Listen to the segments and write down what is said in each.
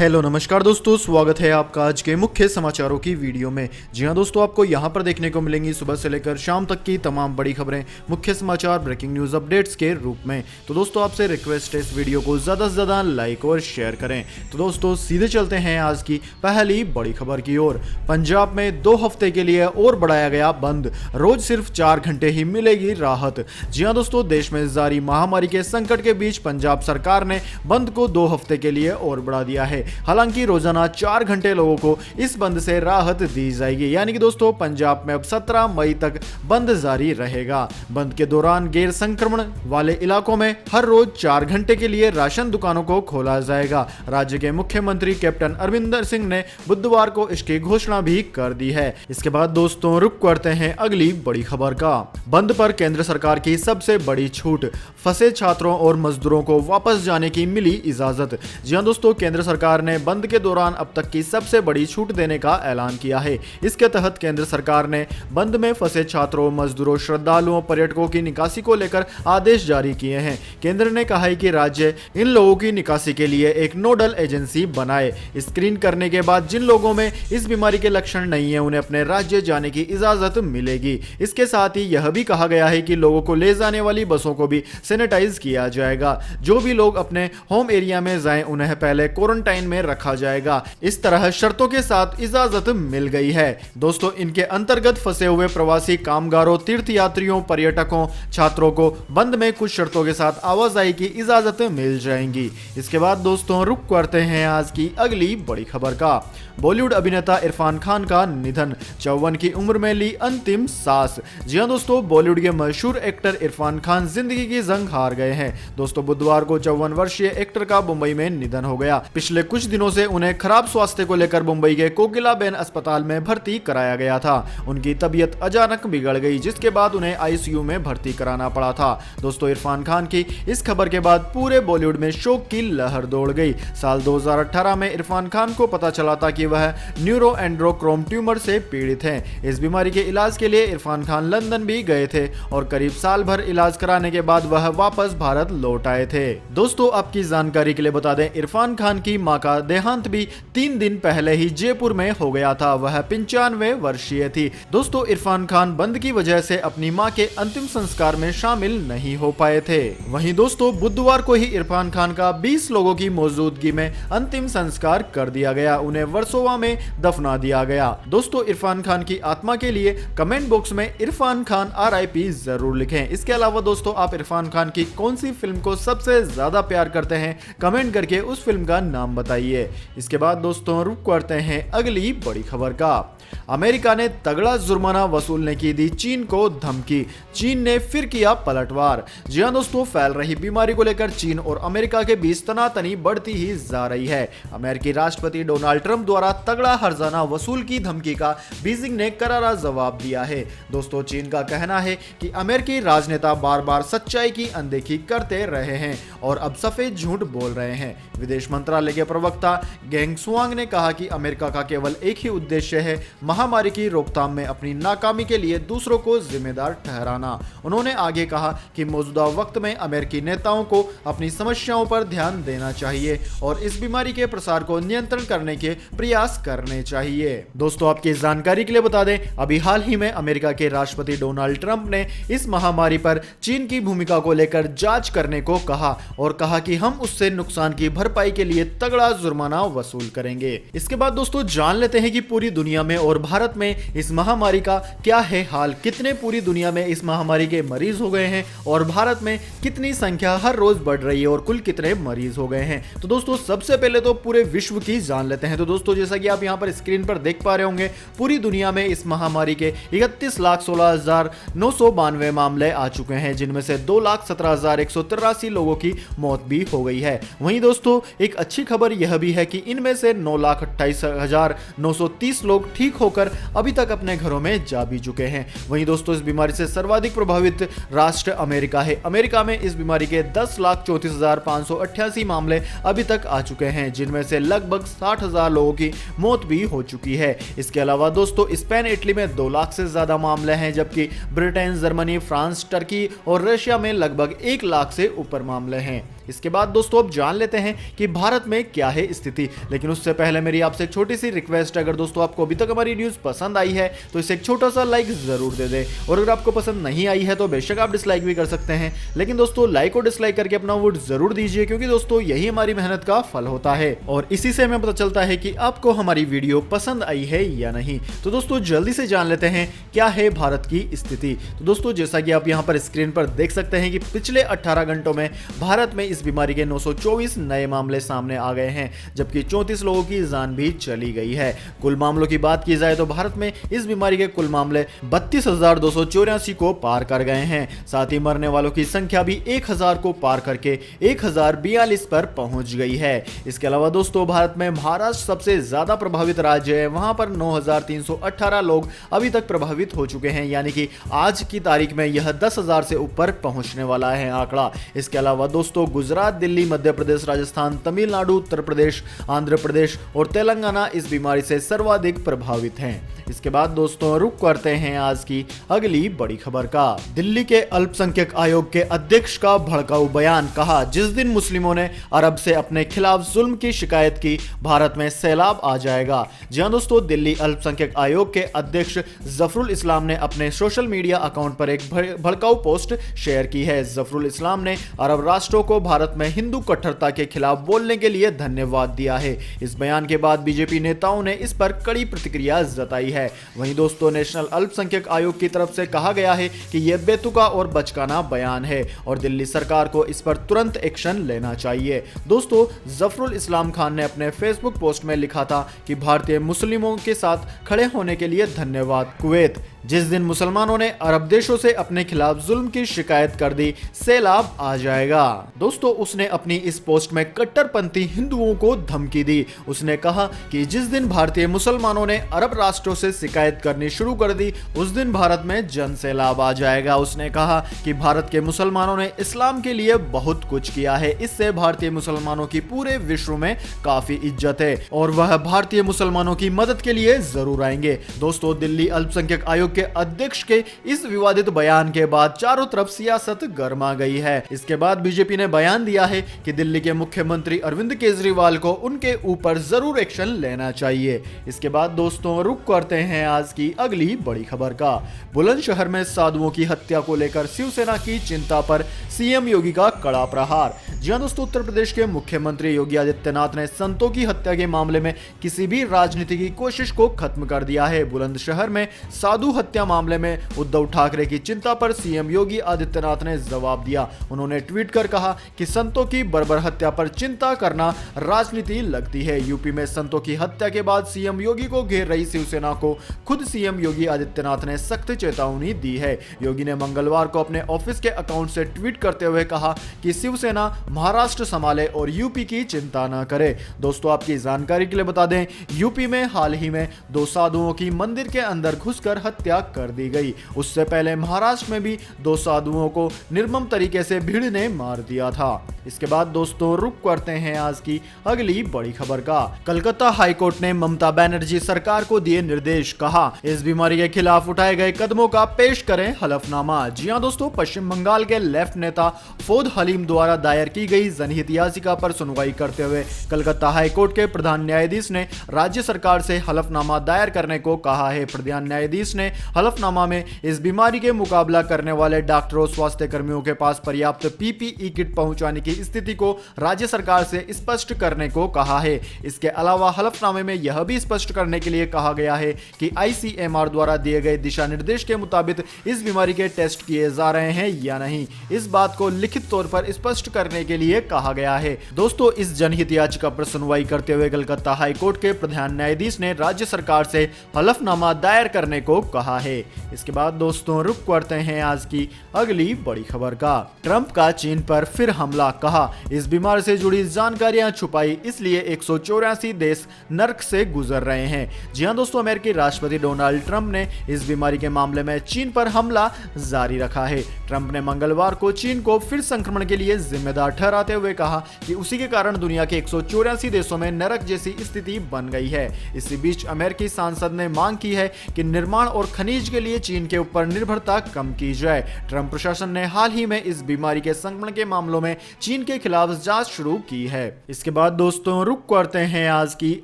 Hello नमस्कार दोस्तों, स्वागत है आपका आज के मुख्य समाचारों की वीडियो में। जी हां दोस्तों, आपको यहां पर देखने को मिलेंगी सुबह से लेकर शाम तक की तमाम बड़ी खबरें, मुख्य समाचार, ब्रेकिंग न्यूज अपडेट्स के रूप में। तो दोस्तों आपसे रिक्वेस्ट है इस वीडियो को ज़्यादा से ज़्यादा लाइक और शेयर करें। तो दोस्तों सीधे चलते हैं आज की पहली बड़ी खबर की ओर। पंजाब में 2 हफ्ते के लिए और बढ़ाया गया बंद, रोज सिर्फ 4 घंटे ही मिलेगी राहत। जी हाँ दोस्तों, देश में जारी महामारी के संकट के बीच पंजाब सरकार ने बंद को 2 हफ्ते के लिए और बढ़ा दिया है। हालांकि रोजाना 4 घंटे लोगों को इस बंद से राहत दी जाएगी। यानी कि दोस्तों पंजाब में अब 17 मई तक बंद जारी रहेगा। बंद के दौरान गैर संक्रमण वाले इलाकों में हर रोज 4 घंटे के लिए राशन दुकानों को खोला जाएगा। राज्य के मुख्यमंत्री कैप्टन अमरिंदर सिंह ने बुधवार को इसकी घोषणा भी कर दी है। इसके बाद दोस्तों रुक करते हैं अगली बड़ी खबर का। बंद पर केंद्र सरकार की सबसे बड़ी छूट, फंसे छात्रों और मजदूरों को वापस जाने की मिली इजाजत। जी हां दोस्तों, केंद्र सरकार ने बंद के दौरान अब तक की सबसे बड़ी छूट देने का ऐलान किया है। इसके तहत केंद्र सरकार ने बंद में फंसे छात्रों, मजदूरों, श्रद्धालुओं, पर्यटकों की निकासी को लेकर आदेश जारी किए हैं। केंद्र ने कहा है कि राज्य इन लोगों की निकासी के लिए एक नोडल एजेंसी बनाए। स्क्रीन करने के बाद जिन लोगों में इस बीमारी के लक्षण नहीं है उन्हें अपने राज्य जाने की इजाजत मिलेगी। इसके साथ ही यह भी कहा गया है कि लोगों को ले जाने वाली बसों को भी सैनिटाइज किया जाएगा। जो भी लोग अपने होम एरिया में जाएं उन्हें पहले क्वारंटाइन में रखा जाएगा। इस तरह शर्तों के साथ इजाजत मिल गई है। दोस्तों इनके अंतर्गत फंसे हुए प्रवासी कामगारों, तीर्थयात्रियों, पर्यटकों, छात्रों को बंद में कुछ शर्तों के साथ आवाजाही की इजाजत मिल जाएंगी। इसके बाद दोस्तों रुक करते हैं आज की अगली बड़ी खबर का। बॉलीवुड अभिनेता इरफान खान का निधन, 54 की उम्र में ली अंतिम सांस। जी हां दोस्तों, बॉलीवुड के मशहूर एक्टर इरफान खान जिंदगी की जंग हार गए हैं। दोस्तों बुधवार को 54 वर्षीय एक्टर का मुंबई में निधन हो गया। पिछले कुछ दिनों से उन्हें खराब स्वास्थ्य को लेकर मुंबई के कोकिलाबेन अस्पताल में भर्ती कराया गया था। उनकी तबीयत अचानक बिगड़ गई, जिसके बाद उन्हें आईसीयू में भर्ती कराना पड़ा था। दोस्तों इरफान खान की इस खबर के बाद पूरे बॉलीवुड में शोक की लहर दौड़ गई। साल 2018 में इरफान खान को पता चला था कि वह न्यूरोएंड्रोक्रोम ट्यूमर से पीड़ित हैं। इस बीमारी के इलाज के लिए इरफान खान लंदन भी गए थे और करीब साल भर इलाज कराने के बाद वह वापस भारत लौट आए थे। दोस्तों आपकी जानकारी के लिए बता दें, इरफान खान की मां का देहांत भी 3 दिन पहले ही जयपुर में हो गया था। वह 95 वर्षीय थी। दोस्तों इरफान खान बंद की वजह से अपनी मां के अंतिम संस्कार में शामिल नहीं हो पाए थे। वहीं दोस्तों बुधवार को ही इरफान खान का 20 लोगों की मौजूदगी में अंतिम संस्कार कर दिया गया। उन्हें वर्सोवा में दफना दिया गया। दोस्तों इरफान खान की आत्मा के लिए कमेंट बॉक्स में इरफान खान RIP जरूर लिखें। इसके अलावा दोस्तों आप इरफान खान की कौन सी फिल्म को सबसे ज्यादा प्यार करते हैं, कमेंट करके उस फिल्म का नाम बताइए। इसके बाद दोस्तों रुक करते हैं अगली बड़ी खबर का। अमेरिका ने तगड़ा जुर्माना वसूलने की दी चीन को धमकी, चीन ने फिर किया पलटवार। जी हां दोस्तों, फैल रही बीमारी को लेकर चीन और अमेरिका के बीच तनातनी बढ़ती ही जा रही है। अमेरिकी राष्ट्रपति डोनाल्ड ट्रंप द्वारा तगड़ा हर्जाना वसूल की धमकी का बीजिंग ने करारा जवाब दिया है। दोस्तों चीन का कहना है कि अमेरिकी राजनेता बार बार सच्चाई की अनदेखी करते रहे हैं और अब सफेद झूठ बोल रहे हैं। विदेश मंत्रालय के प्रवक्ता गेंग शुआंग ने कहा कि अमेरिका का केवल एक ही उद्देश्य है, महामारी की रोकथाम में अपनी नाकामी के लिए दूसरों को जिम्मेदार ठहराना। उन्होंने आगे कहा कि मौजूदा वक्त में अमेरिकी नेताओं को अपनी समस्याओं पर ध्यान देना चाहिए और इस बीमारी के प्रसार को नियंत्रण करने के प्रयास करने चाहिए। दोस्तों आपकी जानकारी के लिए बता दें, अभी हाल ही में अमेरिका के राष्ट्रपति डोनाल्ड ट्रंप ने इस महामारी पर चीन की भूमिका को लेकर जांच करने को कहा और कहा कि हम उससे नुकसान की भरपाई के लिए तगड़ा जुर्माना वसूल करेंगे। इसके बाद दोस्तों जान लेते हैं कि पूरी दुनिया में और भारत में इस महामारी का क्या है हाल, कितने पूरी दुनिया में इस महामारी के मरीज हो गए हैं और भारत में कितनी संख्या हर रोज बढ़ रही है और कुल कितने मरीज हो गए हैं। तो दोस्तों सबसे पहले तो पूरे विश्व की जान लेते हैं। तो दोस्तों जैसा कि आप यहाँ पर स्क्रीन पर देख पा रहे होंगे, पूरी दुनिया में इस महामारी के 31,16,992 मामले आ चुके हैं, जिनमें से 2,17,183 लोगों की मौत भी हो गई है। वहीं दोस्तों एक अच्छी खबर यह भी है कि इनमें से 9,28,930 लोग ठीक होकर अभी तक अपने घरों में जा भी चुके हैं। वहीं दोस्तों इस बीमारी से सर्वाधिक प्रभावित राष्ट्र अमेरिका है। अमेरिका में इस बीमारी के 10,34,588 मामले अभी तक आ चुके हैं, जिनमें से लगभग 60,000 लोगों की मौत भी हो चुकी है। इसके अलावा दोस्तों स्पेन, इटली में 2 लाख से ज्यादा मामले हैं, जबकि ब्रिटेन, जर्मनी, फ्रांस, टर्की और रशिया में लगभग 1 लाख से ऊपर मामले हैं। इसके बाद दोस्तों अब जान लेते हैं कि भारत में क्या है स्थिति। लेकिन उससे पहले मेरी आपसे एक छोटी सी रिक्वेस्ट, अगर दोस्तों आपको अभी तक हमारी न्यूज पसंद आई है तो इसे एक छोटा सा लाइक जरूर दे दे, और अगर आपको पसंद नहीं आई है तो बेशक आप डिसलाइक भी कर सकते हैं, लेकिन दोस्तों लाइक और डिसलाइक करके अपना वोट जरूर दीजिए, क्योंकि दोस्तों यही हमारी मेहनत का फल होता है और इसी से हमें पता चलता है कि आपको हमारी वीडियो पसंद आई है या नहीं। तो दोस्तों जल्दी से जान लेते हैं क्या है भारत की स्थिति। तो दोस्तों जैसा कि आप यहां पर स्क्रीन पर देख सकते हैं कि पिछले 18 घंटों में भारत में इस बीमारी के 924 नए मामले सामने आ गए हैं, जबकि 34 लोगों की जान भी चली गई है। कुल मामलों की बात की जाए तो भारत में इस बीमारी के कुल मामले 32,284 को पार कर गए हैं। साथ ही मरने वालों की संख्या भी 1000 को पार करके 1042 पर पहुंच गई है। इसके अलावा दोस्तों भारत में महाराष्ट्र सबसे ज्यादा प्रभावित राज्य है, वहां पर 9318 लोग अभी तक प्रभावित हो चुके हैं, यानी कि आज की तारीख में यह 10,000 से ऊपर पहुंचने वाला है आंकड़ा। इसके अलावा दोस्तों गुजरात, दिल्ली, मध्य प्रदेश, राजस्थान, तमिलनाडु, उत्तर प्रदेश, आंध्र प्रदेश और तेलंगाना इस बीमारी से सर्वाधिक प्रभावित हैं। इसके बाद दोस्तों रुक करते हैं आज की अगली बड़ी खबर का। दिल्ली के अल्पसंख्यक आयोग के अध्यक्ष का भड़काऊ बयान, कहा जिस दिन मुस्लिमों ने अरब से अपने खिलाफ जुल्म की शिकायत की, भारत में सैलाब आ जाएगा। जी हां दोस्तों, दिल्ली अल्पसंख्यक आयोग के अध्यक्ष जफरुल इस्लाम ने अपने सोशल मीडिया अकाउंट पर एक भड़काऊ पोस्ट शेयर की है। जफरुल इस्लाम ने अरब राष्ट्रों को भारत में हिंदू कट्टरता के खिलाफ बोलने के लिए धन्यवाद दिया है। इस बयान के बाद बीजेपी नेताओं ने इस पर कड़ी प्रतिक्रिया जताई है। वहीं दोस्तों नेशनल अल्पसंख्यक आयोग की तरफ से कहा गया है कि यह बेतुका और बचकाना बयान है और दिल्ली सरकार को इस पर तुरंत एक्शन लेना चाहिए। दोस्तों जफरुल इस्लाम खान ने अपने फेसबुक पोस्ट में लिखा था कि भारतीय मुस्लिमों के साथ खड़े होने के लिए धन्यवाद। कुवैत, जिस दिन मुसलमानों ने अरब देशों से अपने खिलाफ जुल्म की शिकायत कर दी, सैलाब आ जाएगा। दोस्तों उसने अपनी इस पोस्ट में कट्टरपंथी हिंदुओं को धमकी दी। उसने कहा कि जिस दिन भारतीय मुसलमानों ने अरब राष्ट्रों से शिकायत करनी शुरू कर दी, उस दिन भारत में जन सैलाब आ जाएगा। उसने कहा कि भारत के मुसलमानों ने इस्लाम के लिए बहुत कुछ किया है, इससे भारतीय मुसलमानों की पूरे विश्व में काफी इज्जत है और वह भारतीय मुसलमानों की मदद के लिए जरूर आएंगे। दोस्तों दिल्ली अल्पसंख्यक आयोग के अध्यक्ष के इस विवादित बयान के बाद चारों तरफ सियासत गर्मा गई है। इसके बाद बीजेपी ने बयान दिया है कि दिल्ली के मुख्यमंत्री अरविंद केजरीवाल को उनके ऊपर जरूर एक्शन लेना चाहिए। इसके बाद दोस्तों रुक करते हैं आज की अगली बड़ी खबर का। बुलंदशहर में साधुओं की हत्या को लेकर शिवसेना की चिंता पर सीएम योगी का कड़ा प्रहार। जी हां दोस्तों, उत्तर प्रदेश के मुख्यमंत्री योगी आदित्यनाथ ने संतों की हत्या के मामले में किसी भी राजनीति की कोशिश को खत्म कर दिया है। बुलंदशहर में साधु हत्या मामले में उद्धव ठाकरे की चिंता पर सीएम योगी आदित्यनाथ ने जवाब दिया। उन्होंने ट्वीट कर कहा कि संतों की बर्बर हत्या पर चिंता करना राजनीति लगती है। यूपी में संतों की हत्या के बाद सीएम योगी को घेर रही शिवसेना को खुद सीएम योगी आदित्यनाथ ने सख्त चेतावनी दी है। योगी ने मंगलवार को अपने ऑफिस के अकाउंट से ट्वीट करते हुए कहा कि शिवसेना महाराष्ट्र संभाले और यूपी की चिंता न करे। दोस्तों आपकी जानकारी के लिए बता दें, यूपी में हाल ही में 2 साधुओं की मंदिर के अंदर घुसकर हत्या कर दी गई। उससे पहले महाराष्ट्र में भी 2 साधुओं को निर्मम तरीके से भीड़ ने मार दिया था। इसके बाद दोस्तों रुक करते हैं आज की अगली बड़ी खबर का। कलकत्ता हाईकोर्ट ने ममता बनर्जी सरकार को दिए निर्देश, कहा इस बीमारी के खिलाफ उठाए गए कदमों का पेश करें हलफनामा। जी हां दोस्तों, पश्चिम बंगाल के लेफ्ट नेता फौद हलीम द्वारा दायर की गई जनहित याचिका पर सुनवाई करते हुए कलकत्ता हाईकोर्ट के प्रधान न्यायाधीश ने राज्य सरकार से हलफनामा दायर करने को कहा है। प्रधान न्यायाधीश ने हलफनामा में इस बीमारी के मुकाबला करने वाले डॉक्टरों, स्वास्थ्य कर्मियों के पास पर्याप्त पीपीई किट पहुंचाने की स्थिति को राज्य सरकार से स्पष्ट करने को कहा है। इसके अलावा हलफनामे में यह भी स्पष्ट करने के लिए कहा गया है कि आईसीएमआर द्वारा दिए गए दिशा निर्देश के मुताबिक इस बीमारी के टेस्ट किए जा रहे हैं या नहीं, इस बात को लिखित तौर पर स्पष्ट करने के लिए कहा गया है। दोस्तों इस जनहित याचिका पर सुनवाई करते हुए कलकत्ता हाईकोर्ट के प्रधान न्यायाधीश ने राज्य सरकार से हलफनामा दायर करने को कहा है। इसके बाद दोस्तों रुक करते हैं आज की अगली बड़ी खबर का। ट्रंप का चीन पर फिर हमला, कहा इस बीमारी से जुड़ी जानकारियां छुपाई, इसलिए 184 देश नर्क से गुजर रहे हैं। जी हां दोस्तों, अमेरिकी राष्ट्रपति डोनाल्ड ट्रंप ने इस बीमारी के मामले में चीन पर हमला जारी रखा है। ट्रंप ने मंगलवार को चीन को फिर संक्रमण के लिए जिम्मेदार ठहराते हुए कहा कि उसी के कारण दुनिया के 184 देशों में नरक जैसी स्थिति बन गई है। इसी बीच अमेरिकी सांसद ने मांग की है कि निर्माण और खनिज के लिए चीन के ऊपर निर्भरता कम की जाए। ट्रंप प्रशासन ने हाल ही में इस बीमारी के संक्रमण के मामलों में चीन के खिलाफ जांच शुरू की है। इसके बाद दोस्तों रुक करते हैं आज की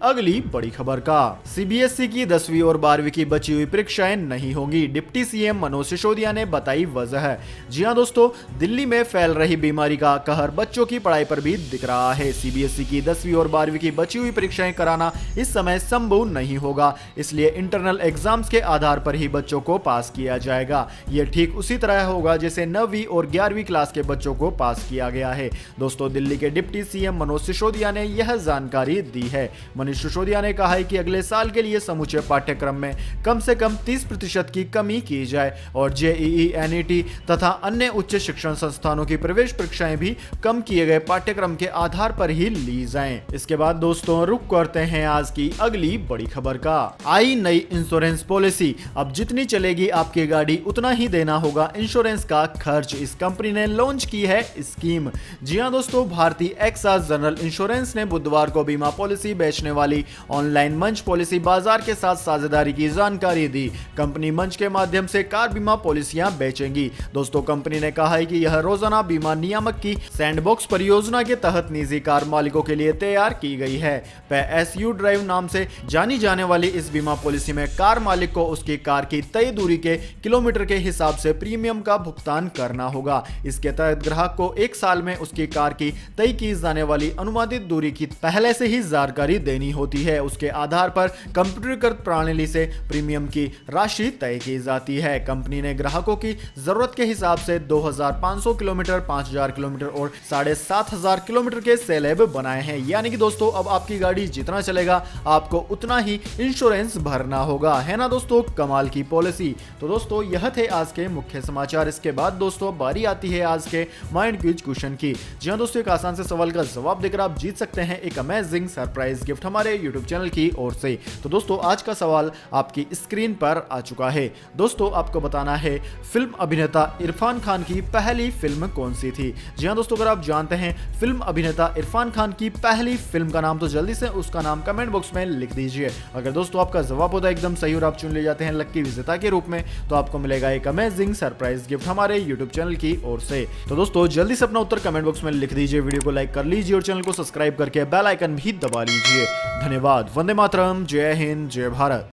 अगली बड़ी खबर का। सीबीएसई की 10वीं और 12वीं की बची हुई परीक्षाएं नहीं होंगी, डिप्टी सीएम मनोज सिसोदिया ने बताई वजह। जी हां दोस्तों, दिल्ली में फैल रही बीमारी का कहर बच्चों की पढ़ाई पर भी दिख रहा है। सीबीएसई की 10वीं और 12वीं की बची हुई परीक्षाएं कराना इस समय संभव नहीं होगा, इसलिए इंटरनल एग्जाम्स के आधार पर ही बच्चों को पास किया जाएगा। यह ठीक उसी तरह होगा जैसे 9वीं और 11वीं क्लास के बच्चों को पास किया गया है। दोस्तों, दिल्ली के डिप्टी सीएम मनोज सिसोदिया ने यह जानकारी दी है। मनोज सिसोदिया ने कहा है कि अगले साल के लिए समूचे पाठ्यक्रम में कम से कम 30% की कमी की जाए और जेईई, एनईटी तथा अन्य उच्च शिक्षण संस्थानों की प्रवेश परीक्षाएं भी कम किए गए पाठ्यक्रम के आधार पर ही ली जाएं। इसके बाद दोस्तों रुक करते हैं आज की अगली बड़ी खबर का। आई नई इंश्योरेंस पॉलिसी, अब जितनी चलेगी आपकी गाड़ी उतना ही देना होगा इंश्योरेंस का खर्च। इस कंपनी ने लॉन्च की है स्कीम। जी हां दोस्तों, भारतीय एक्सा जनरल इंश्योरेंस ने बुधवार को बीमा पॉलिसी बेचने वाली ऑनलाइन मंच पॉलिसी बाजार के साथ साझेदारी की जानकारी दी। कंपनी मंच के माध्यम से कार बीमा पॉलिसियां बेचेंगी। दोस्तों, कंपनी ने कहा है कि यह रोजाना बीमा नियामक की सैंडबॉक्स परियोजना के तहत निजी कार मालिकों के लिए तैयार की गई है। पे एस यू ड्राइव नाम से जानी जाने वाली इस बीमा पॉलिसी में कार मालिक को उसकी कार की तय दूरी के किलोमीटर के हिसाब से प्रीमियम का भुगतान करना होगा। इसके तहत ग्राहक को 1 साल में उसकी कार की तय की जाने वाली अनुमानित दूरी की पहले से ही जानकारी देनी होती है। उसके आधार पर कंप्यूटरीकृत प्रणाली से प्रीमियम की राशि तय की जाती है। कंपनी ने ग्राहकों की जरूरत के हिसाब से 2500 किलोमीटर, 5000 किलोमीटर और 7500 किलोमीटर के स्लैब बनाए हैं। यानी कि दोस्तों, अब आपकी गाड़ी जितना चलेगा आपको उतना ही इंश्योरेंस भरना होगा। है ना दोस्तों, कमाल की पॉलिसी। तो दोस्तों, यह थे आज के मुख्य समाचार। इसके बाद दोस्तों बारी आती है आज के माइंड क्विज क्वेश्चन की। जी हां दोस्तों, एक आसान से सवाल का जवाब देकर आप जीत सकते हैं एक अमेजिंग सरप्राइज गिफ्ट हमारे यूट्यूब चैनल की ओर से। तो दोस्तों, आज का सवाल आपकी स्क्रीन पर आ चुका है। दोस्तों, आपको बताना है फिल्म अभिनेता इरफान खान की पहली फिल्म कौन सी थी। जी हां दोस्तों, अगर आप जानते हैं फिल्म अभिनेता इरफान खान की पहली फिल्म का नाम, तो जल्दी से उसका नाम कमेंट बॉक्स में लिख दीजिए। अगर दोस्तों आपका जवाब होता है एकदम सही और आप चुन ले जाते हैं लक्की विजेता के रूप में, तो आपको मिलेगा एक अमेजिंग सरप्राइज गिफ्ट हमारे यूट्यूब चैनल की ओर से। तो दोस्तों, जल्दी से अपना उत्तर कमेंट बॉक्स में लिख दीजिए, वीडियो को लाइक कर लीजिए और चैनल को सब्सक्राइब करके बेल आइकन भी दबा लीजिए। धन्यवाद। वंदे मातरम। जय हिंद, जय भारत।